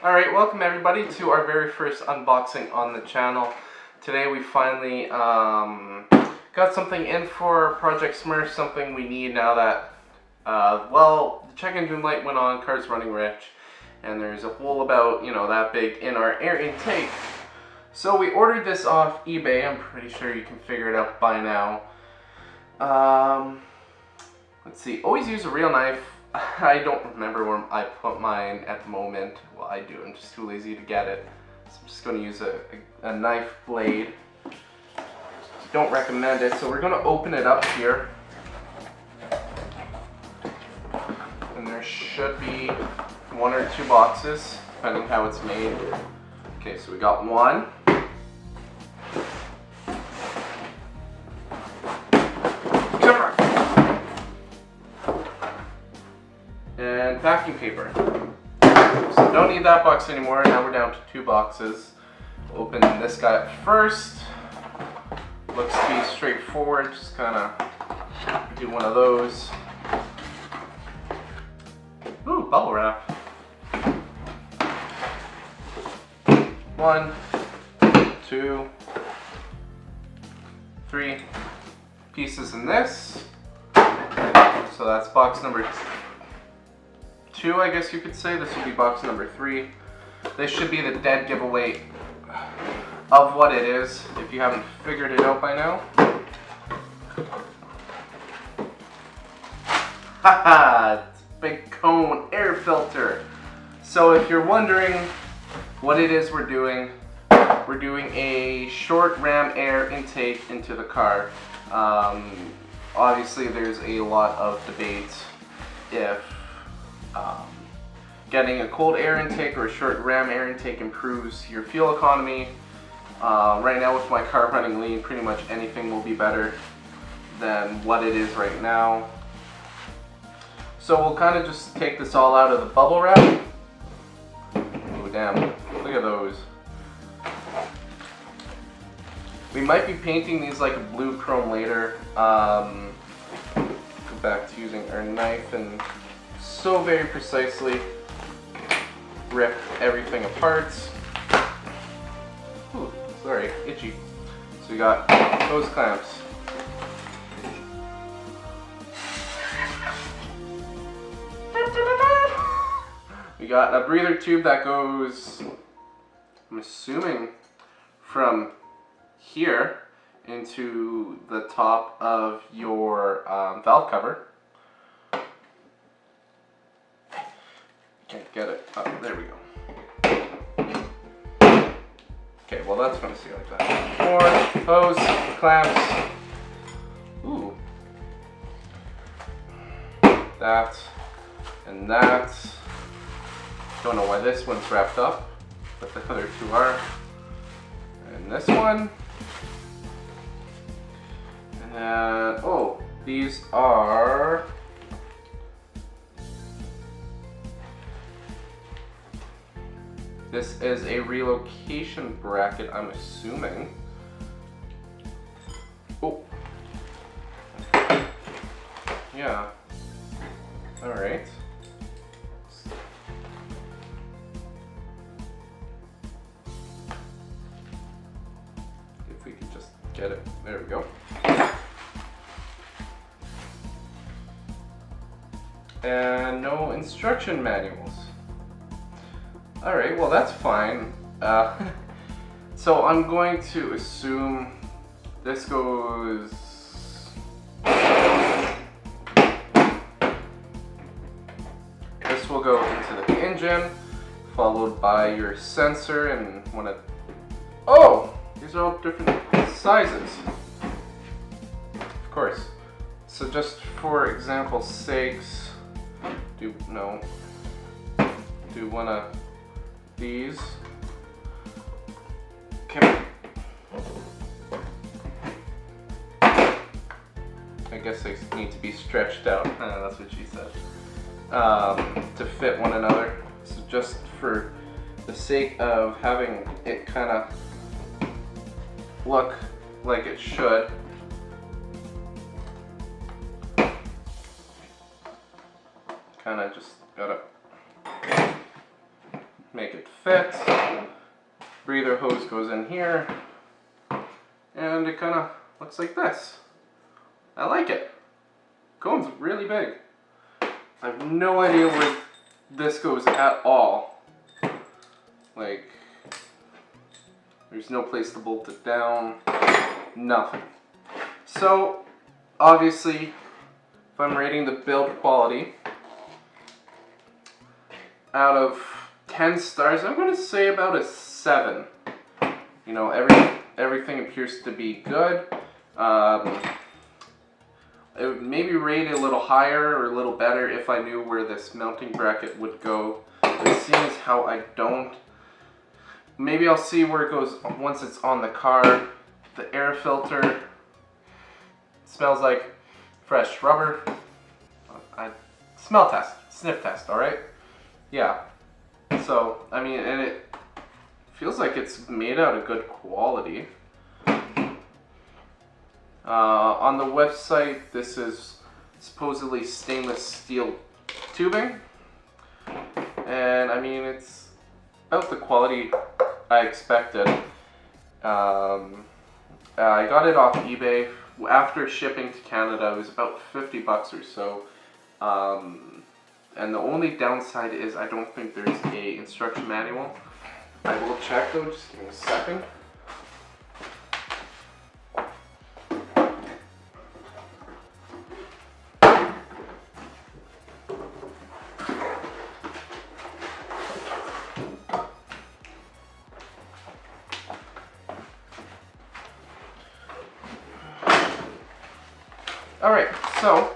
Alright, welcome everybody to our very first unboxing on the channel. Today we finally got something in for Project Smurf, something we need now that, well, the check engine light went on, car's running rich, and there's a hole about, that big in our air intake. So we ordered this off eBay. I'm pretty sure you can figure it out by now. Let's see, always use a real knife. I don't remember where I put mine at the moment. Well, I do. I'm just too lazy to get it. So I'm just going to use a knife blade. Don't recommend it. So we're going to open it up here. And there should be one or two boxes, depending how it's made. Okay, so we got one. And packing paper. So don't need that box anymore. Now we're down to two boxes. Open this guy up first. Looks to be straightforward. Just kind of do one of those. Ooh, bubble wrap. One, two, three pieces in this. So that's box number two, I guess you could say. This would be box number three. This should be the dead giveaway of what it is, if you haven't figured it out by now. Haha, it's a big cone air filter. So if you're wondering what it is we're doing a short ram air intake into the car. Obviously there's a lot of debate if getting a cold air intake or a short ram air intake improves your fuel economy. Right now with my car running lean, pretty much anything will be better than what it is right now. So we'll kind of just take this all out of the bubble wrap. Oh damn, look at those. We might be painting these like a blue chrome later. Go back to using our knife and so very precisely rip everything apart. Ooh, sorry, itchy. So we got those clamps. We got a breather tube that goes, I'm assuming, from here into the top of your valve cover. Can't get it. Oh, there we go. Okay, well that's going to stay like that. More hose, clamps. Ooh. That and that. Don't know why this one's wrapped up, but the other two are. And this one. And oh, these are this is a relocation bracket, I'm assuming. Oh. Yeah. Alright. If we could just get it. There we go. And no instruction manuals. Alright, well that's fine. So I'm going to assume this goes... This will go into the engine, followed by your sensor and one of... Oh! These are all different sizes. Of course. So just for example's sakes, do one of these. I guess they need to be stretched out. That's what she said. To fit one another. So just for the sake of having it kind of look like it should, kind of just gotta make it fit. Breather hose goes in here, and it kind of looks like this. I like it. Cone's really big. I have no idea where this goes at all. Like, there's no place to bolt it down. Nothing. So, obviously, if I'm rating the build quality, out of 10 stars, I'm going to say about a 7. You know, everything appears to be good. It would maybe rate it a little higher or a little better if I knew where this mounting bracket would go. But seeing as how I don't, maybe I'll see where it goes once it's on the car. The air filter smells like fresh rubber. Smell test, sniff test, alright? Yeah. So, I mean, and it feels like it's made out of good quality. On the website, this is supposedly stainless steel tubing, and I mean, it's about the quality I expected. I got it off eBay. After shipping to Canada, it was about 50 bucks or so. And the only downside is I don't think there's a instruction manual. I will check though, just give me a second. Alright, so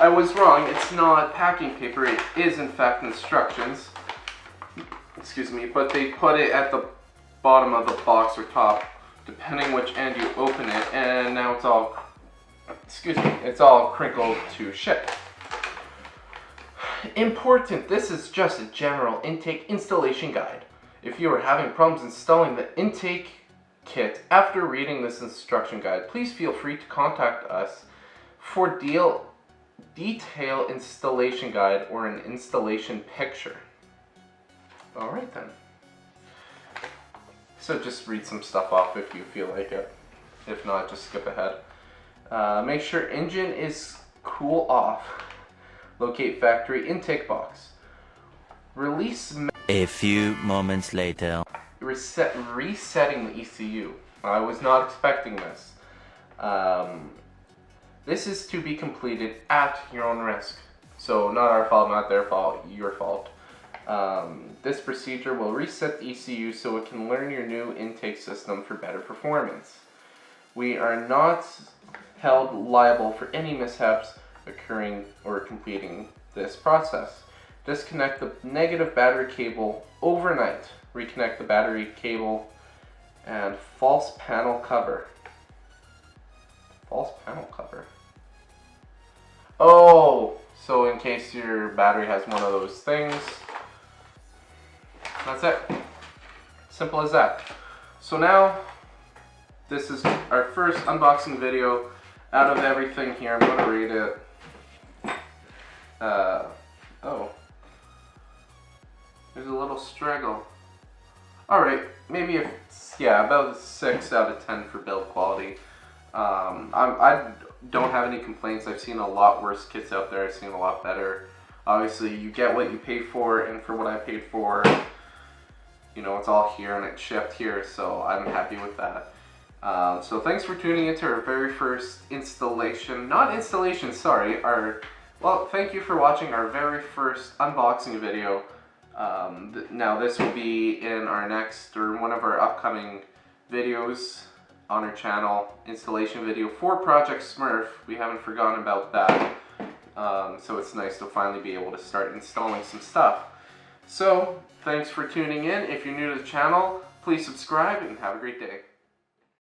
I was wrong. It's not packing paper. It is in fact instructions. Excuse me, but they put it at the bottom of the box or top, depending which end you open it, and now it's all, excuse me, it's all crinkled to shit. Important, this is just a general intake installation guide. If you are having problems installing the intake kit after reading this instruction guide, please feel free to contact us for detailed installation guide or an installation picture. Alright then. So just read some stuff off if you feel like it. If not, just skip ahead. Make sure engine is cool off. Locate factory intake box. Release. A few moments later. Resetting the ECU. I was not expecting this. This is to be completed at your own risk. So not our fault, not their fault, your fault. This procedure will reset the ECU so it can learn your new intake system for better performance. We are not held liable for any mishaps occurring or completing this process. Disconnect the negative battery cable overnight. Reconnect the battery cable and false panel cover. False panel cover. Oh, so in case your battery has one of those things. That's it. Simple as that. So now, this is our first unboxing video out of everything here. I'm going to rate it. Oh. There's a little struggle. Alright, maybe about a 6 out of 10 for build quality. I don't have any complaints. I've seen a lot worse kits out there. I've seen a lot better. Obviously, you get what you pay for, and for what I paid for, you know, it's all here and it's shipped here, so I'm happy with that. So thanks for tuning into our very first installation, well, thank you for watching our very first unboxing video. Now this will be in our next, or one of our upcoming videos on our channel, installation video for Project Smurf. We haven't forgotten about that. So it's nice to finally be able to start installing some stuff. So, thanks for tuning in. If you're new to the channel, please subscribe and have a great day.